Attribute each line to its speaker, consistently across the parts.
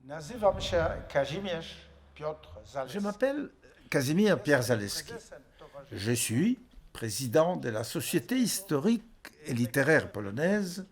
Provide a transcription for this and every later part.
Speaker 1: Nazywam się Kazimierz Piotr
Speaker 2: Je
Speaker 1: Zaleski.
Speaker 2: m'appelle Casimir Pierre Zaleski. Je suis président de la Société historique et littéraire polonaise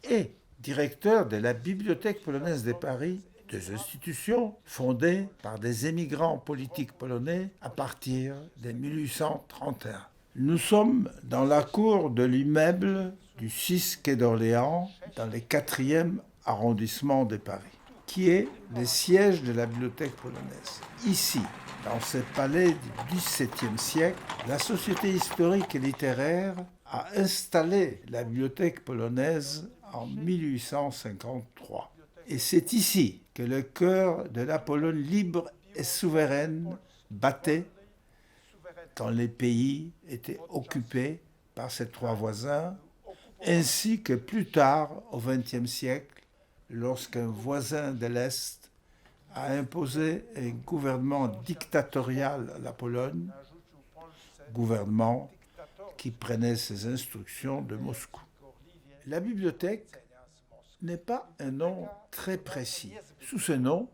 Speaker 2: et directeur de la Bibliothèque polonaise de Paris, deux institutions fondées par des émigrants politiques polonais à partir de 1831. Nous sommes dans la cour de l'immeuble du 6 quai d'Orléans, dans le 4e arrondissement de Paris, qui est le siège de la bibliothèque polonaise. Ici, dans ce palais du XVIIe siècle, la Société historique et littéraire a installé la bibliothèque polonaise en 1853. Et c'est ici que le cœur de la Pologne libre et souveraine battait quand les pays étaient occupés par ses trois voisins, ainsi que plus tard, au XXe siècle, lorsqu'un voisin de l'Est a imposé un gouvernement dictatorial à la Pologne, gouvernement qui prenait ses instructions de Moscou. La bibliothèque n'est pas un nom très précis. Sous ce nom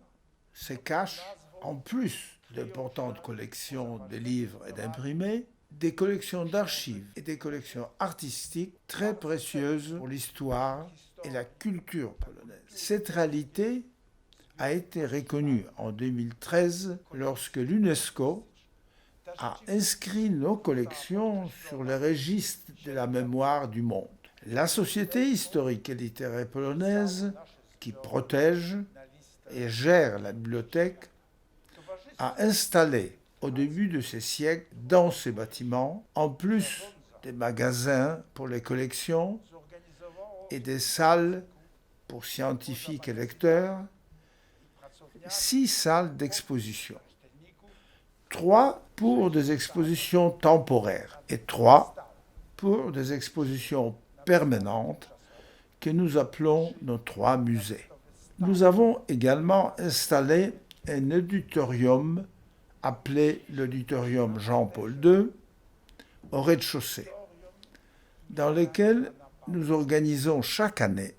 Speaker 2: se cachent, en plus d'importantes collections de livres et d'imprimés, des collections d'archives et des collections artistiques très précieuses pour l'histoire et la culture polonaise. Cette réalité a été reconnue en 2013 lorsque l'UNESCO a inscrit nos collections sur le registre de la mémoire du monde. La Société historique et littéraire polonaise, qui protège et gère la bibliothèque, a installé au début de ce siècle dans ces bâtiments, en plus des magasins pour les collections et des salles pour scientifiques et lecteurs, 6 salles d'exposition. 3 pour des expositions temporaires et 3 pour des expositions permanentes que nous appelons nos 3 musées. Nous avons également installé un auditorium appelé l'auditorium Jean-Paul II au rez-de-chaussée, dans lequel nous organisons chaque année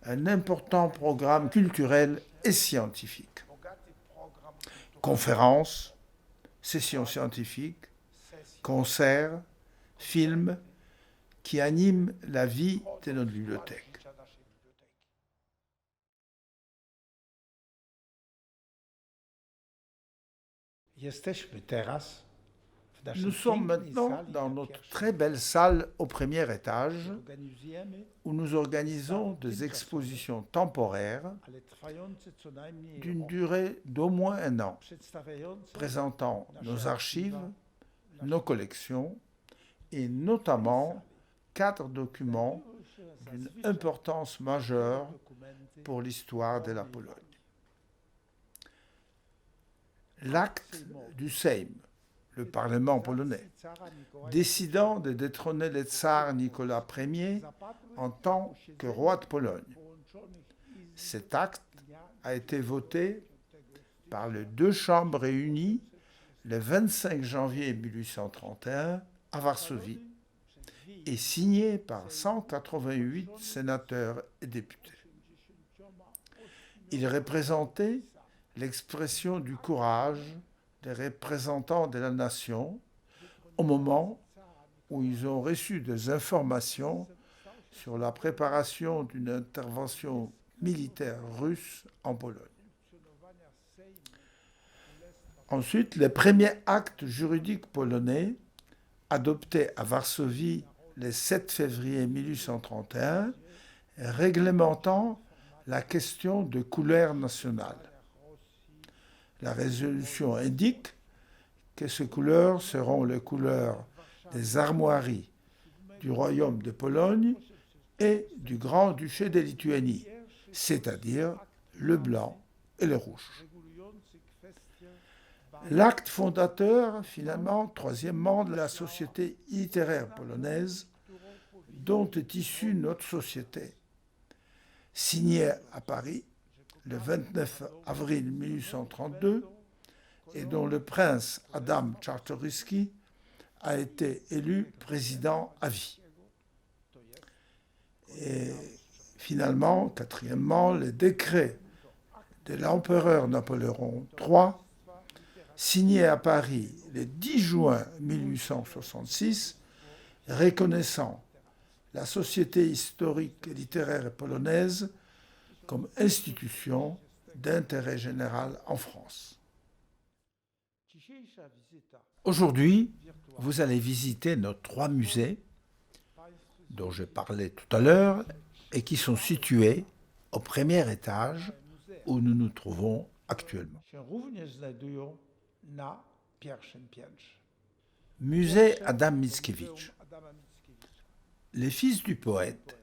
Speaker 2: un important programme culturel et scientifique. Conférences, sessions scientifiques, concerts, films qui animent la vie de notre bibliothèque.
Speaker 1: Jesteśmy teraz w naszej
Speaker 2: Nous sommes
Speaker 1: pięknej
Speaker 2: maintenant
Speaker 1: sali
Speaker 2: dans
Speaker 1: na
Speaker 2: notre
Speaker 1: pierwszym
Speaker 2: très belle salle au premier étage
Speaker 1: Organizujemy,
Speaker 2: où nous organisons des expositions temporaires
Speaker 1: ale trwające co najmniej
Speaker 2: d'une
Speaker 1: rok,
Speaker 2: durée d'au moins un an,
Speaker 1: przedstawiające
Speaker 2: présentant nos
Speaker 1: nasze
Speaker 2: archives,
Speaker 1: archiwa,
Speaker 2: nos collections et notamment 4 documents d'une importance majeure
Speaker 1: dokumenty
Speaker 2: pour l'histoire de la Pologne. L'acte du Sejm, le Parlement polonais,
Speaker 1: cara Mikołaja
Speaker 2: décidant de détrôner le tsar Nicolas Ier en tant que roi de Pologne.
Speaker 1: połączonych izb
Speaker 2: Cet acte
Speaker 1: dnia
Speaker 2: a été voté par les 2 chambres réunies le 25 janvier 1831 à Varsovie et signé par 188 sénateurs et députés. Il représentait l'expression du courage des représentants de la nation au moment où ils ont reçu des informations sur la préparation d'une intervention militaire russe en Pologne. Ensuite, le premier acte juridique polonais, adopté à Varsovie le 7 février 1831, réglementant la question de couleur nationale. La résolution indique que ces couleurs seront les couleurs des armoiries du royaume de Pologne et du Grand-Duché de Lituanie, c'est-à-dire le blanc et le rouge. L'acte fondateur, finalement, troisièmement, de la société littéraire polonaise, dont est issue notre société, signé à Paris le 29 avril 1832 et dont le prince Adam Czartoryski a été élu président à vie. Et finalement, quatrièmement, le décret de l'empereur Napoléon III, signé à Paris le 10 juin 1866, reconnaissant la Société historique et littéraire polonaise comme institution d'intérêt général en France. Aujourd'hui, vous allez visiter nos 3 musées dont je parlais tout à l'heure et qui sont situés au premier étage où nous nous trouvons actuellement. Musée Adam Mickiewicz. Les fils du poète,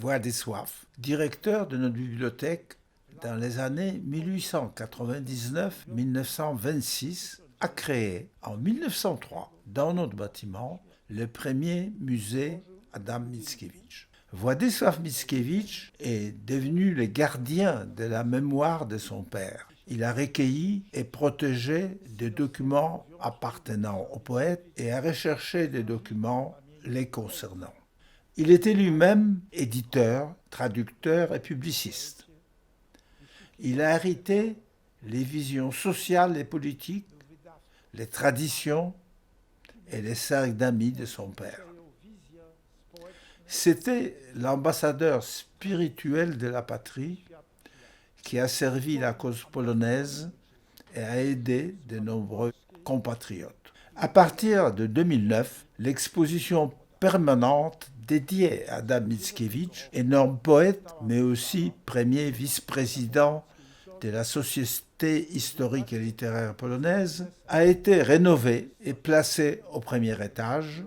Speaker 2: Władysław, directeur de notre bibliothèque dans les années 1899-1926, a créé en 1903 dans notre bâtiment le premier musée Adam Mickiewicz. Władysław Mickiewicz est devenu le gardien de la mémoire de son père. Il a recueilli et protégé des documents appartenant au poète et a recherché des documents les concernant. Il était lui-même éditeur, traducteur et publiciste. Il a hérité les visions sociales et politiques, les traditions et les cercles d'amis de son père. C'était l'ambassadeur spirituel de la patrie qui a servi la cause polonaise et a aidé de nombreux compatriotes. À partir de 2009, l'exposition permanente dédiée à Adam Mickiewicz, énorme poète, mais aussi premier vice-président de la Société historique et littéraire polonaise, a été rénovée et placée au premier étage,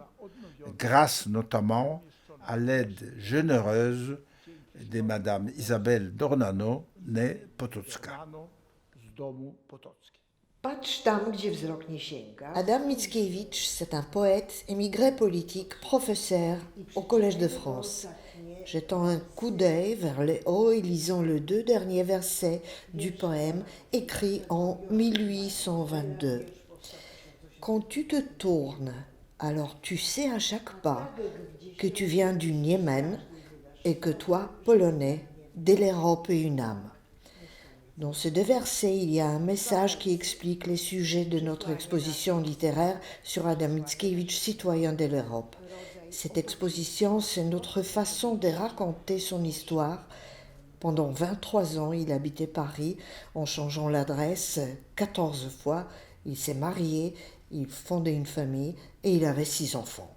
Speaker 2: grâce notamment à l'aide généreuse de Madame Isabelle Dornano, née Potocka.
Speaker 3: Adam Mickiewicz, c'est un poète, émigré politique, professeur au Collège de France. Jetant un coup d'œil vers le haut et lisant les 2 derniers versets du poème écrit en 1822. Quand tu te tournes, alors tu sais à chaque pas que tu viens du Yémen et que toi, Polonais, de l'Europe et une âme. Dans ces 2 versets, il y a un message qui explique les sujets de notre exposition littéraire sur Adam Mickiewicz, citoyen de l'Europe. Cette exposition, c'est notre façon de raconter son histoire. Pendant 23 ans, il habitait Paris en changeant l'adresse 14 fois. Il s'est marié, il fondait une famille et il avait 6 enfants.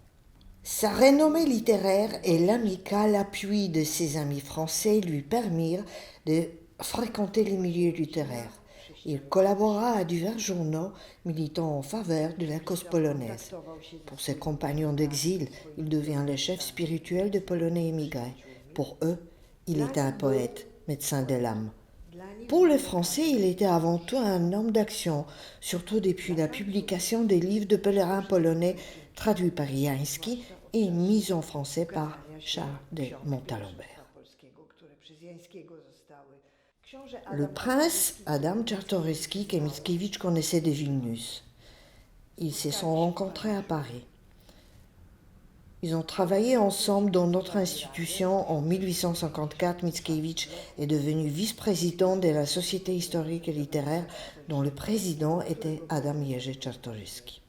Speaker 3: Sa renommée littéraire et l'amical appui de ses amis français lui permirent de fréquenter les milieux littéraires. Il collabora à divers journaux militant en faveur de la cause polonaise. Pour ses compagnons d'exil, il devient le chef spirituel des Polonais émigrés. Pour eux, il était un poète, médecin de l'âme. Pour les Français, il était avant tout un homme d'action, surtout depuis la publication des livres de pèlerins polonais traduits par Jański et mis en français par Charles de Montalembert. Le prince Adam Czartoryski que Mickiewicz connaissait de Vilnius. Ils se sont rencontrés à Paris. Ils ont travaillé ensemble dans notre institution. En 1854, Mickiewicz est devenu vice-président de la Société historique et littéraire dont le président était Adam Jerzy Czartoryski.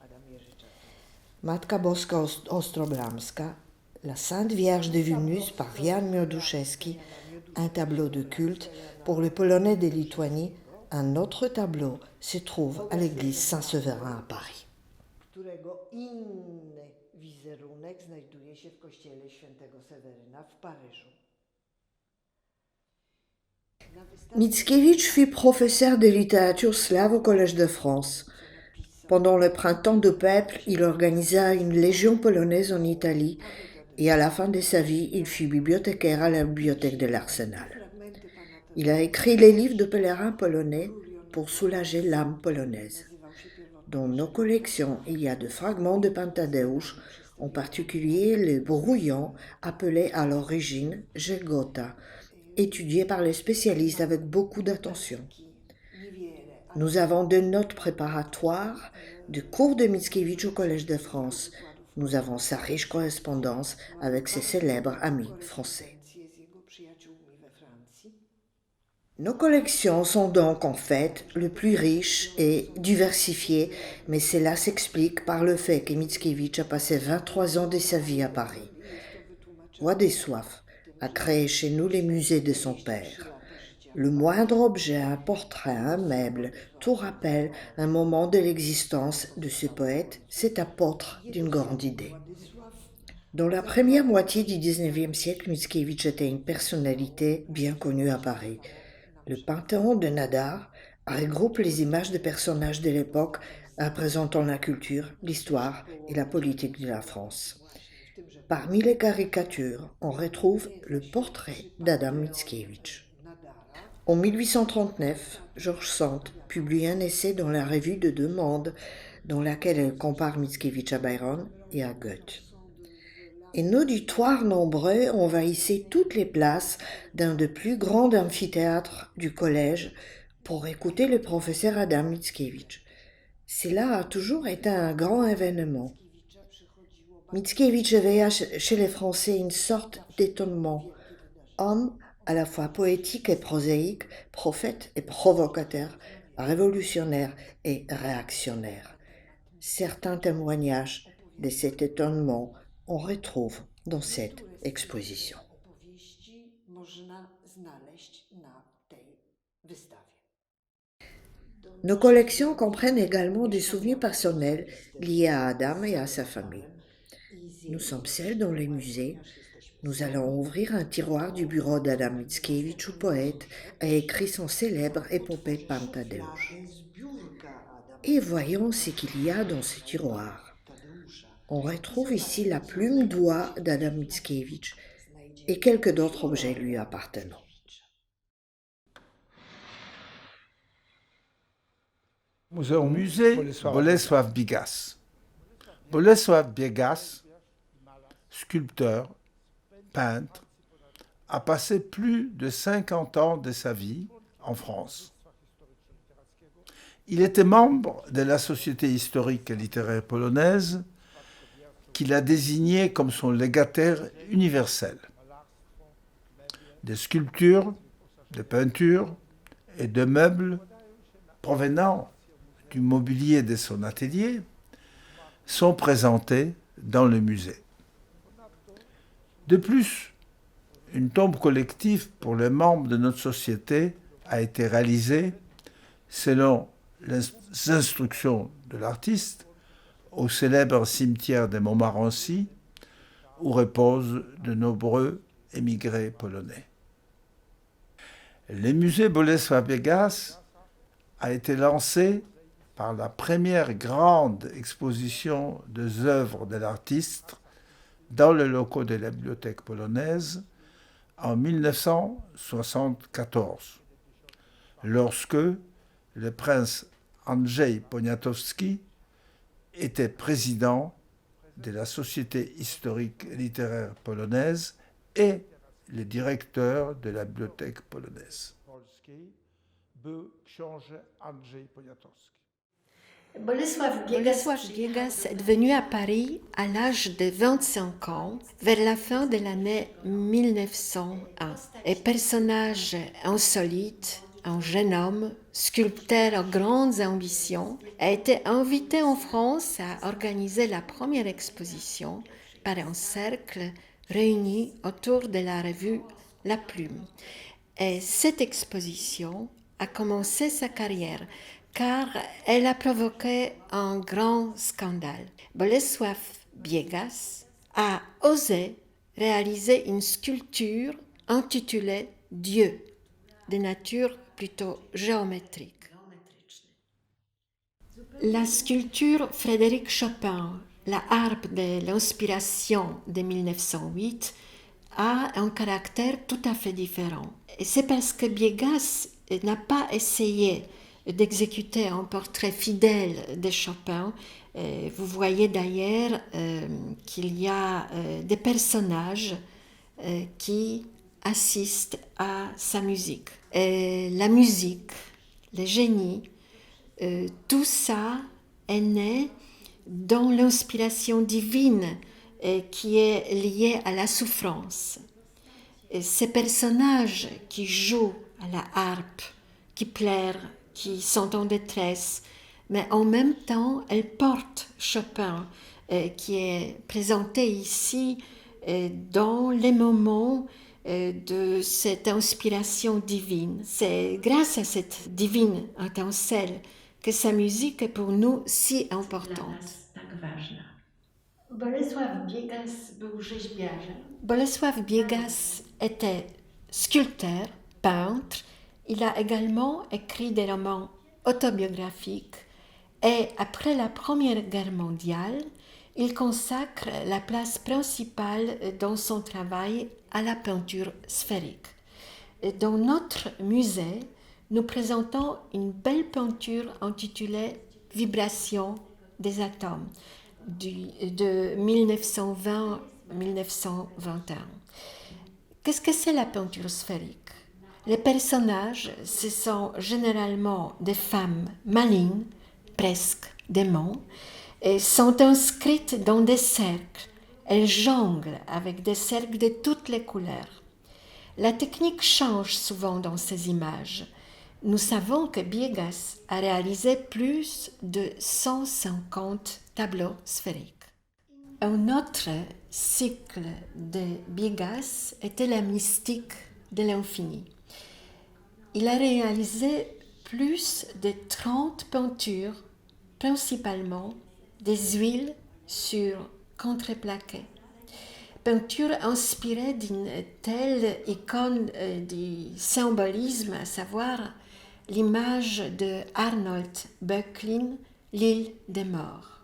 Speaker 3: Matka Boska Ostrobramska, la Sainte Vierge de Vilnius par Jan Mioduszewski, un tableau de culte. Pour les Polonais de Lituanie, un autre tableau se trouve à l'église Saint-Séverin à Paris. Mickiewicz fut professeur de littérature slave au Collège de France. Pendant le printemps du peuple, il organisa une légion polonaise en Italie et à la fin de sa vie, il fut bibliothécaire à la bibliothèque de l'Arsenal. Il a écrit les livres de pèlerins polonais pour soulager l'âme polonaise. Dans nos collections, il y a des fragments de Pentadeusz, en particulier le brouillon appelé à l'origine Żegota, étudié par les spécialistes avec beaucoup d'attention. Nous avons des notes préparatoires du cours de Mickiewicz au Collège de France. Nous avons sa riche correspondance avec ses célèbres amis français. Nos collections sont donc en fait le plus riches et diversifiées, mais cela s'explique par le fait que Mickiewicz a passé 23 ans de sa vie à Paris. Władysław a créé chez nous les musées de son père. Le moindre objet, un portrait, un meuble, tout rappelle un moment de l'existence de ce poète, cet apôtre d'une grande idée. Dans la première moitié du XIXe siècle, Mickiewicz était une personnalité bien connue à Paris. Le Panthéon de Nadar regroupe les images de personnages de l'époque représentant la culture, l'histoire et la politique de la France. Parmi les caricatures, on retrouve le portrait d'Adam Mickiewicz. En 1839, George Sand publie un essai dans la revue de Deux Mondes dans laquelle elle compare Mickiewicz à Byron et à Goethe. Un auditoire nombreux envahissait toutes les places d'un des plus grands amphithéâtres du collège pour écouter le professeur Adam Mickiewicz. Cela a toujours été un grand événement. Mickiewicz éveilla chez les Français une sorte d'étonnement. Homme à la fois poétique et prosaïque, prophète et provocateur, révolutionnaire et réactionnaire. Certains témoignages de cet étonnement on retrouve dans cette exposition. Nos collections comprennent également des souvenirs personnels liés à Adam et à sa famille. Nous sommes seuls dans les musées. Nous allons ouvrir un tiroir du bureau d'Adam Mickiewicz, poète, a écrit son célèbre épopée Pantadeusz. Et voyons ce qu'il y a dans ce tiroir. On retrouve ici la plume d'oie d'Adam Mickiewicz et quelques d'autres objets lui appartenant.
Speaker 2: Musée Bolesław Bigas. Bolesław Bigas, sculpteur, peintre, a passé plus de 50 ans de sa vie en France. Il était membre de la Société historique et littéraire polonaise, qu'il a désigné comme son légataire universel. Des sculptures, de peintures et de meubles provenant du mobilier de son atelier sont présentés dans le musée. De plus, une tombe collective pour les membres de notre société a été réalisée selon les instructions de l'artiste au célèbre cimetière de Montmorency, où reposent de nombreux émigrés polonais. Le musée Bolesław Bigas a été lancé par la première grande exposition des œuvres de l'artiste dans les locaux de la bibliothèque polonaise en 1974, lorsque le prince Andrzej Poniatowski était président de la Société historique et littéraire polonaise et le directeur de la bibliothèque polonaise.
Speaker 4: Bolesław Bigas est venu à Paris à l'âge de 25 ans, vers la fin de l'année 1901. Un personnage insolite, un jeune homme, sculpteur aux grandes ambitions, a été invité en France à organiser la première exposition par un cercle réuni autour de la revue La Plume. Et cette exposition a commencé sa carrière, car elle a provoqué un grand scandale. Bolesław Bigas a osé réaliser une sculpture intitulée Dieu, de nature plutôt géométrique. La sculpture Frédéric Chopin, la harpe de l'inspiration de 1908, a un caractère tout à fait différent. Et c'est parce que Bigas n'a pas essayé d'exécuter un portrait fidèle de Chopin. Vous voyez d'ailleurs qu'il y a des personnages qui assistent à sa musique. Et la musique, le génie, tout ça est né dans l'inspiration divine qui est liée à la souffrance. Et ces personnages qui jouent à la harpe, qui pleurent, qui sont en détresse, mais en même temps, elle porte Chopin, qui est présenté ici dans les moments de cette inspiration divine. C'est grâce à cette divine étincelle que sa musique est pour nous si importante. Bolesław Biegas était sculpteur, peintre. Il a également écrit des romans autobiographiques et après la Première Guerre mondiale, il consacre la place principale dans son travail à la peinture sphérique. Dans notre musée, nous présentons une belle peinture intitulée « Vibration des atomes » de 1920-1921. Qu'est-ce que c'est la peinture sphérique? Les personnages, ce sont généralement des femmes malignes, presque démons, et sont inscrites dans des cercles. Elles jonglent avec des cercles de toutes les couleurs. La technique change souvent dans ces images. Nous savons que Biegas a réalisé plus de 150 tableaux sphériques. Un autre cycle de Biegas était la mystique de l'infini. Il a réalisé plus de 30 peintures, principalement des huiles sur contreplaqué. Peinture inspirée d'une telle icône du symbolisme, à savoir l'image de Arnold Böcklin, L'île des morts.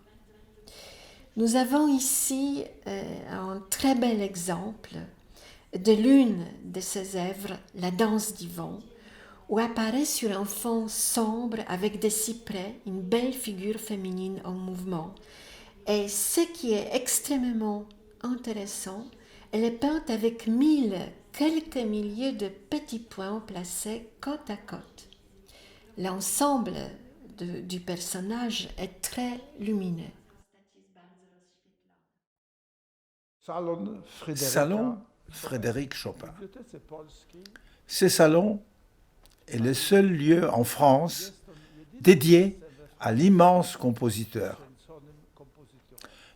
Speaker 4: Nous avons ici un très bel exemple de l'une de ses œuvres, La danse du vent, où apparaît sur un fond sombre avec des cyprès une belle figure féminine en mouvement. Et ce qui est extrêmement intéressant, elle est peinte avec quelques milliers de petits points placés côte à côte. L'ensemble du personnage est très lumineux.
Speaker 2: Salon Frédéric Chopin. Ce salon est le seul lieu en France dédié à l'immense compositeur.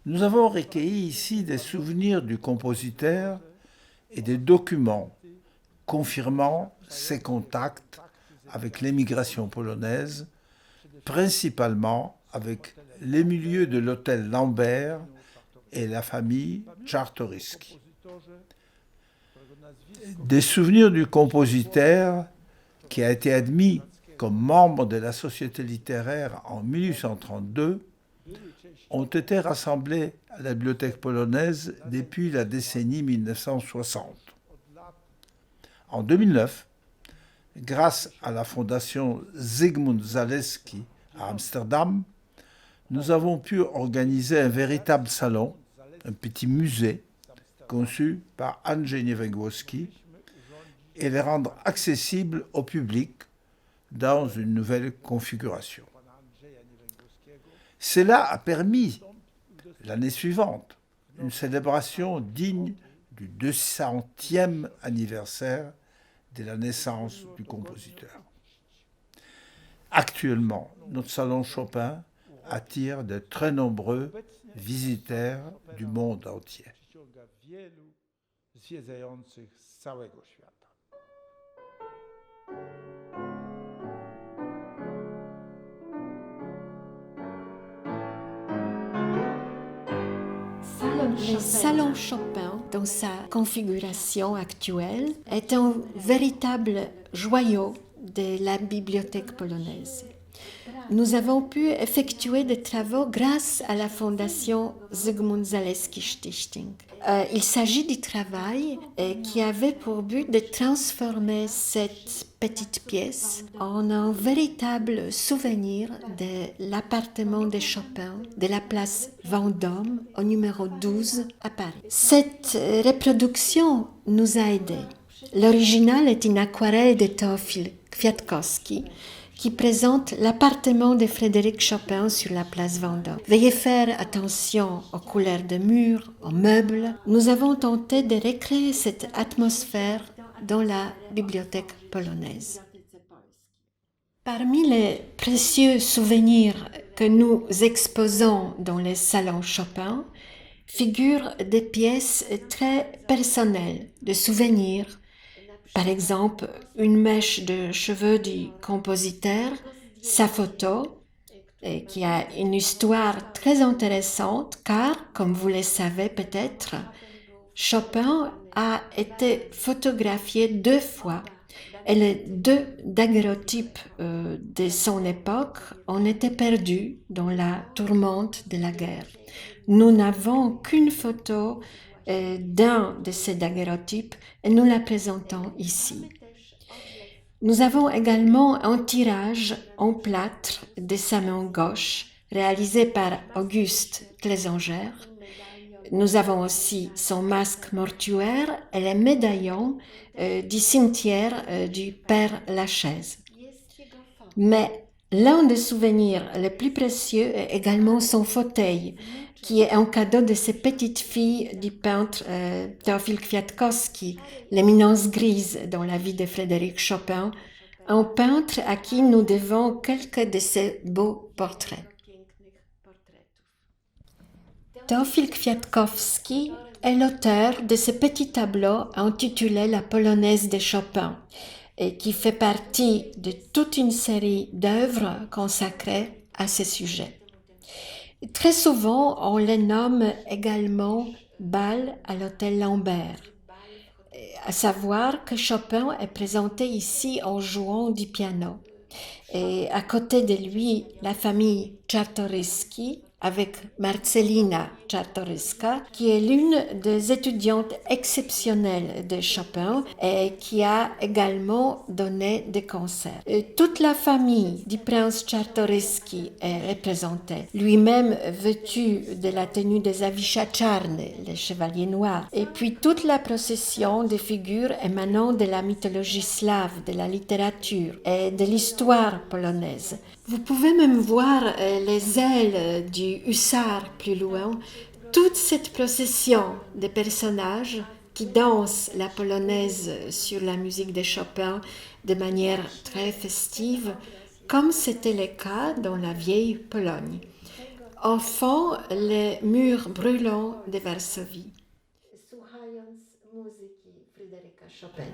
Speaker 2: Nous avons recueilli ici des souvenirs du compositeur et des documents confirmant ses contacts avec l'émigration polonaise, principalement avec les milieux de l'hôtel Lambert et la famille Czartoryski. Des souvenirs du compositeur qui a été admis comme membre de la Société littéraire en 1832 ont été rassemblés à la bibliothèque polonaise depuis la décennie 1960. En 2009, grâce à la fondation Zygmunt Zaleski à Amsterdam, nous avons pu organiser un véritable salon, un petit musée conçu par Andrzej Niewiengowski et les rendre accessibles au public dans une nouvelle configuration. Cela a permis, l'année suivante, une célébration digne du 200e anniversaire de la naissance du compositeur. Actuellement, notre salon Chopin attire de très nombreux visiteurs du monde entier.
Speaker 4: Le salon Chopin, dans sa configuration actuelle, est un véritable joyau de la bibliothèque polonaise. Nous avons pu effectuer des travaux grâce à la fondation Zygmunt Zaleski Stiftung. Il s'agit du travail qui avait pour but de transformer cette petite pièce en un véritable souvenir de l'appartement de Chopin de la place Vendôme au numéro 12 à Paris. Cette reproduction nous a aidés. L'original est une aquarelle de Teofil Kwiatkowski qui présente l'appartement de Frédéric Chopin sur la place Vendôme. Veuillez faire attention aux couleurs de murs, aux meubles. Nous avons tenté de recréer cette atmosphère dans la bibliothèque polonaise. Parmi les précieux souvenirs que nous exposons dans les salons Chopin figurent des pièces très personnelles de souvenirs. Par exemple, une mèche de cheveux du compositeur, sa photo, qui a une histoire très intéressante car, comme vous le savez peut-être, Chopin a été photographié 2 fois et les 2 daguerreotypes de son époque ont été perdus dans la tourmente de la guerre. Nous n'avons qu'une photo d'un de ces daguerreotypes et nous la présentons ici. Nous avons également un tirage en plâtre de sa main gauche réalisé par Auguste Clésanger. Nous avons aussi son masque mortuaire et les médaillons du cimetière du Père Lachaise. Mais l'un des souvenirs les plus précieux est également son fauteuil, qui est un cadeau de ces petites filles du peintre Teofil Kwiatkowski, l'éminence grise dans la vie de Frédéric Chopin, un peintre à qui nous devons quelques de ses beaux portraits. Teofil Kwiatkowski est l'auteur de ce petit tableau intitulé La Polonaise de Chopin et qui fait partie de toute une série d'œuvres consacrées à ce sujet. Très souvent, on les nomme également bal à l'hôtel Lambert, à savoir que Chopin est présenté ici en jouant du piano. Et à côté de lui, la famille Czartoryski avec Marcelina Czartoryska, qui est l'une des étudiantes exceptionnelles de Chopin et qui a également donné des concerts. Et toute la famille du prince Czartoryski est représentée, lui-même vêtu de la tenue des Avisha Czarne, les chevaliers noirs, et puis toute la procession de figures émanant de la mythologie slave, de la littérature et de l'histoire polonaise. Vous pouvez même voir les ailes du hussard plus loin, toute cette procession de personnages qui dansent la polonaise sur la musique de Chopin de manière très festive, comme c'était le cas dans la vieille Pologne. Au fond, les murs brûlants de Varsovie. Słuchając muzyki Fryderyka Chopina.